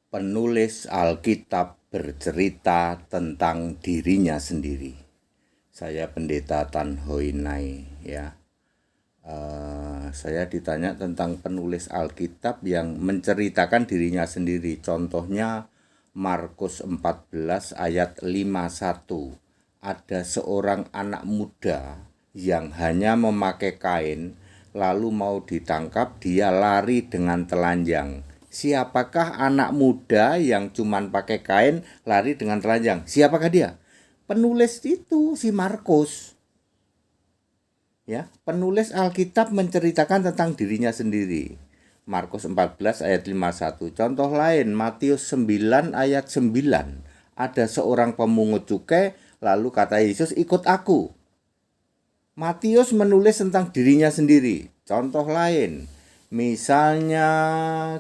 Penulis Alkitab bercerita tentang dirinya sendiri. Saya Pendeta Tan Hoi Nai, ya. Saya ditanya tentang penulis Alkitab yang menceritakan dirinya sendiri. Contohnya Markus 14 ayat 51. Ada seorang anak muda yang hanya memakai kain, lalu mau ditangkap, dia lari dengan telanjang. Siapakah anak muda yang cuman pakai kain lari dengan telanjang? Siapakah dia? Penulis itu si Markus. Ya, penulis Alkitab menceritakan tentang dirinya sendiri. Markus 14 ayat 51. Contoh lain, Matius 9 ayat 9. Ada seorang pemungut cukai, lalu kata Yesus, "Ikut aku." Matius menulis tentang dirinya sendiri. Contoh lain, misalnya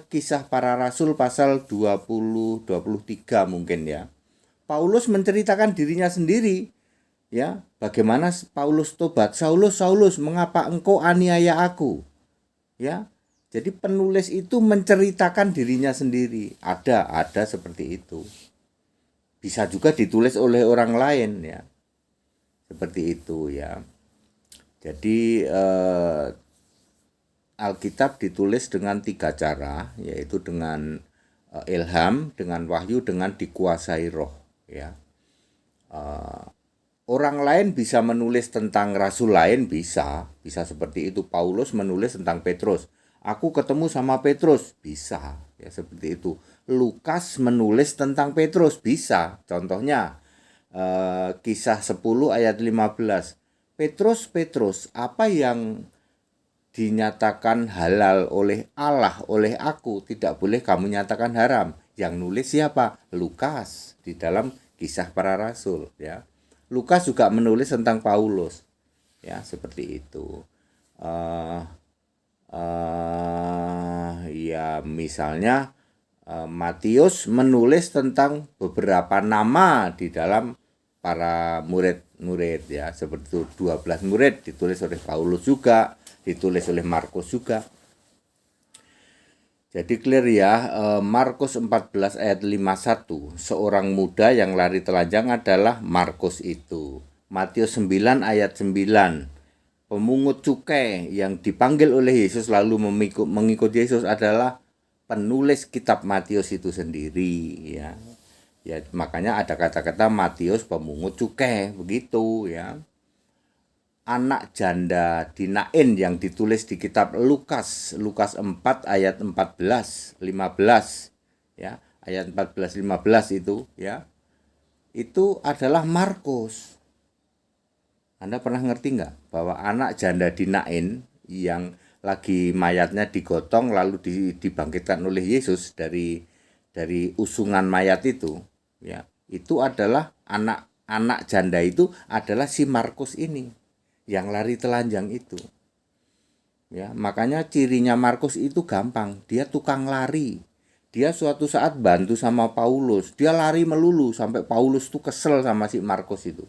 Kisah Para Rasul pasal 23 mungkin ya. Paulus menceritakan dirinya sendiri. Ya, bagaimana Paulus tobat, "Saulus, Saulus, mengapa engkau aniaya aku?" Ya. Jadi penulis itu menceritakan dirinya sendiri. Ada seperti itu. Bisa juga ditulis oleh orang lain ya. Seperti itu ya. Jadi Alkitab ditulis dengan 3 cara, yaitu dengan ilham, dengan wahyu, dengan dikuasai roh ya. Orang lain bisa menulis tentang rasul lain, bisa seperti itu. Paulus menulis tentang Petrus. Aku ketemu sama Petrus, bisa ya, seperti itu. Lukas menulis tentang Petrus, bisa. Contohnya Kisah 10 ayat 15. Petrus, apa yang dinyatakan halal oleh Allah, oleh aku, tidak boleh kamu nyatakan haram. Yang nulis siapa? Lukas di dalam Kisah Para Rasul ya. Lukas juga menulis tentang Paulus ya, seperti itu. Ya misalnya Matius menulis tentang beberapa nama di dalam para murid-murid ya, seperti itu. 12 murid ditulis oleh Paulus juga, ditulis oleh Markus juga. Jadi clear ya, Markus 14 ayat 51, seorang muda yang lari telanjang adalah Markus itu. Matius 9 ayat 9, pemungut cukai yang dipanggil oleh Yesus lalu mengikut Yesus adalah penulis kitab Matius itu sendiri ya. Ya makanya ada kata-kata Matius pemungut cukai begitu ya. Anak janda di Nain yang ditulis di kitab Lukas 4 ayat 14 15 ya, ayat 14 15 itu ya. Itu adalah Markus. Anda pernah ngerti nggak bahwa anak janda di Nain yang lagi mayatnya digotong lalu dibangkitkan oleh Yesus dari usungan mayat itu ya, itu adalah anak janda itu adalah si Markus ini yang lari telanjang itu ya. Makanya cirinya Markus itu gampang, dia tukang lari. Dia suatu saat bantu sama Paulus, dia lari melulu sampai Paulus tuh kesel sama si Markus itu.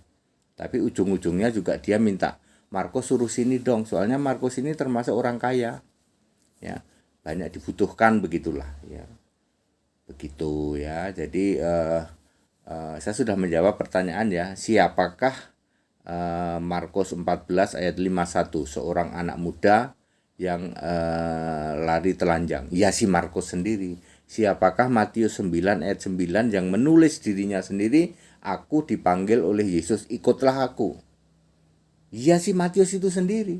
Tapi ujung-ujungnya juga dia minta, "Markus suruh sini dong, soalnya Markus ini termasuk orang kaya ya, banyak dibutuhkan," begitulah ya. Begitu ya. Jadi saya sudah menjawab pertanyaan ya, siapakah Markus 14 ayat 51, seorang anak muda yang lari telanjang. Ya si Markus sendiri. Siapakah Matius 9 ayat 9 yang menulis dirinya sendiri, "Aku dipanggil oleh Yesus, ikutlah aku." Ya si Matius itu sendiri.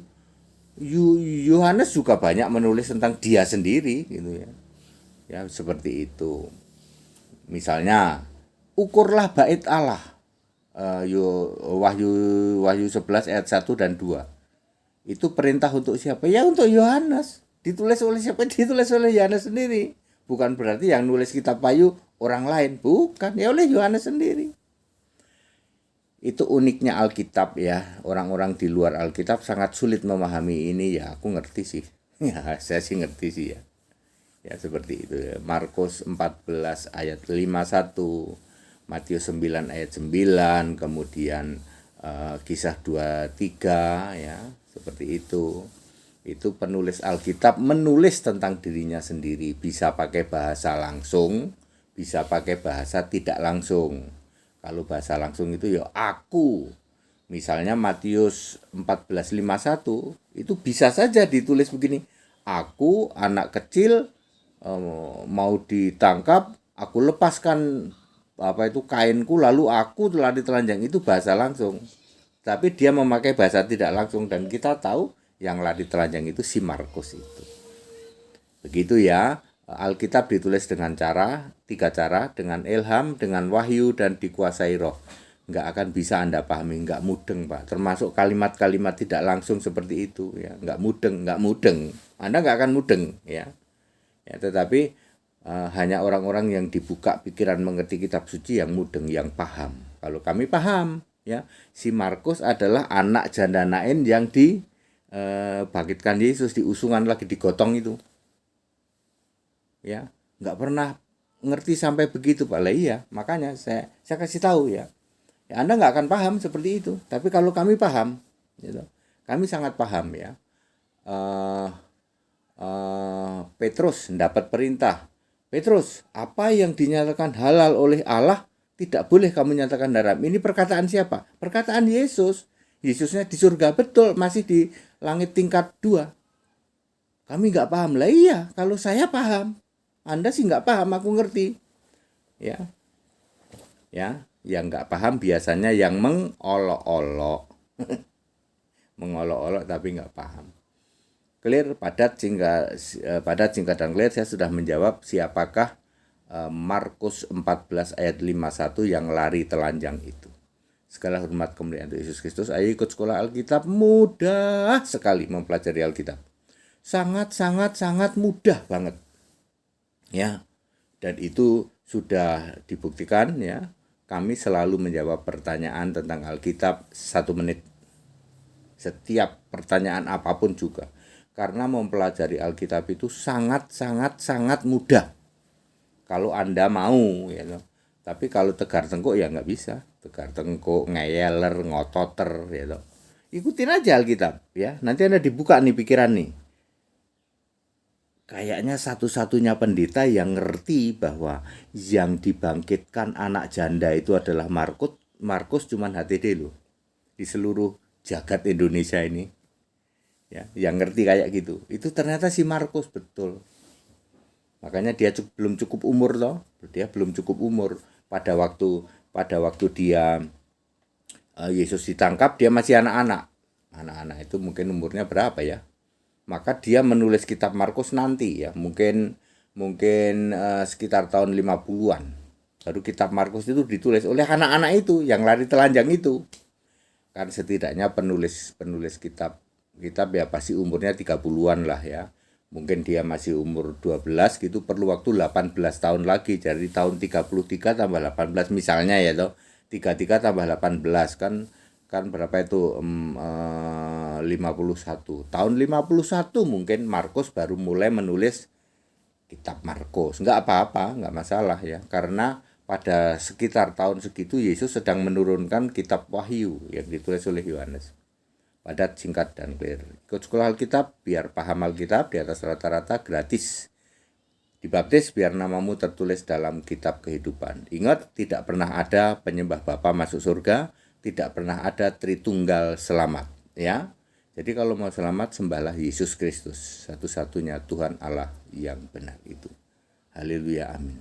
Yohanes juga banyak menulis tentang dia sendiri gitu ya. Ya seperti itu. Misalnya, ukurlah bait Allah. Wahyu 11 ayat 1 dan 2. Itu perintah untuk siapa? Ya untuk Yohanes. Ditulis oleh siapa? Ditulis oleh Yohanes sendiri. Bukan berarti yang nulis kitab Wahyu orang lain, bukan, ya oleh Yohanes sendiri. Itu uniknya Alkitab ya. Orang-orang di luar Alkitab sangat sulit memahami ini ya. Aku ngerti sih. Ya, saya sih ngerti sih ya. Ya seperti itu ya. Markus 14 ayat 51, Matius 9 ayat 9, kemudian Kisah 23 ya, seperti itu. Itu penulis Alkitab menulis tentang dirinya sendiri, bisa pakai bahasa langsung, bisa pakai bahasa tidak langsung. Kalau bahasa langsung itu ya aku. Misalnya Matius 14:51 itu bisa saja ditulis begini. Aku anak kecil mau ditangkap, aku lepaskan kainku lalu aku lari telanjang, itu bahasa langsung. Tapi dia memakai bahasa tidak langsung dan kita tahu yang lari telanjang itu si Markus itu. Begitu ya, Alkitab ditulis dengan tiga cara, dengan ilham, dengan wahyu, dan dikuasai roh. Nggak akan bisa Anda pahami, nggak mudeng Pak. Termasuk kalimat-kalimat tidak langsung seperti itu, ya, nggak mudeng. Anda nggak akan mudeng, ya. Tetapi hanya orang-orang yang dibuka pikiran mengerti kitab suci yang mudeng, yang paham. Kalau kami paham, ya, si Markus adalah anak janda Nain yang dibangkitkan Yesus, diusungan lagi, digotong itu. Ya, nggak pernah ngerti sampai begitu Pak. Lah iya, makanya saya kasih tahu ya. Anda nggak akan paham seperti itu. Tapi kalau kami paham, gitu. Kami sangat paham ya. Petrus dapat perintah. Petrus, apa yang dinyatakan halal oleh Allah tidak boleh kamu nyatakan haram. Ini perkataan siapa? Perkataan Yesus. Yesusnya di surga betul, masih di langit tingkat 2. Kami nggak paham. Lah iya, kalau saya paham. Anda sih nggak paham, aku ngerti. Ya, yang nggak paham biasanya yang mengolok-olok. Mengolok-olok tapi nggak paham. Clear, padat, singkat dan clear. Saya sudah menjawab siapakah Markus 14 ayat 51 yang lari telanjang itu. Segala hormat kemuliaan untuk Yesus Kristus. Ayo ikut sekolah Alkitab, mudah sekali mempelajari Alkitab. Sangat mudah banget. Ya. Dan itu sudah dibuktikan ya. Kami selalu menjawab pertanyaan tentang Alkitab 1 menit. Setiap pertanyaan apapun juga. Karena mempelajari Alkitab itu sangat mudah. Kalau Anda mau ya. Tapi kalau tegar tengkuk ya nggak bisa. Tegar tengkuk, ngeyeler, ngototer ya. Ikutin aja Alkitab ya. Nanti Anda dibuka nih pikiran nih. Kayaknya satu-satunya pendeta yang ngerti bahwa yang dibangkitkan anak janda itu adalah Markus cuman HTD loh. Di seluruh jagat Indonesia ini. Ya, yang ngerti kayak gitu. Itu ternyata si Markus betul. Makanya dia belum cukup umur toh. Dia belum cukup umur pada waktu dia Yesus ditangkap, dia masih anak-anak. Anak-anak itu mungkin umurnya berapa ya? Maka dia menulis kitab Markus nanti ya, mungkin sekitar tahun 50-an. Baru kitab Markus itu ditulis oleh anak-anak itu yang lari telanjang itu. Kan setidaknya penulis kitab ya pasti umurnya 30-an lah ya. Mungkin dia masih umur 12 gitu, perlu waktu 18 tahun lagi. Jadi tahun 33 tambah 18 misalnya ya toh. 33 tambah 18 kan berapa itu 51. Tahun 51 mungkin Markus baru mulai menulis kitab Markus. Enggak apa-apa, enggak masalah ya. Karena pada sekitar tahun segitu Yesus sedang menurunkan kitab Wahyu yang ditulis oleh Yohanes. Padat, singkat, dan clear. Ikut sekolah Alkitab biar paham Alkitab di atas rata-rata, gratis. Dibaptis biar namamu tertulis dalam kitab kehidupan. Ingat, tidak pernah ada penyembah Bapa masuk surga, tidak pernah ada Tritunggal selamat, ya. Jadi kalau mau selamat, sembahlah Yesus Kristus, satu-satunya Tuhan Allah yang benar itu. Haleluya, amin.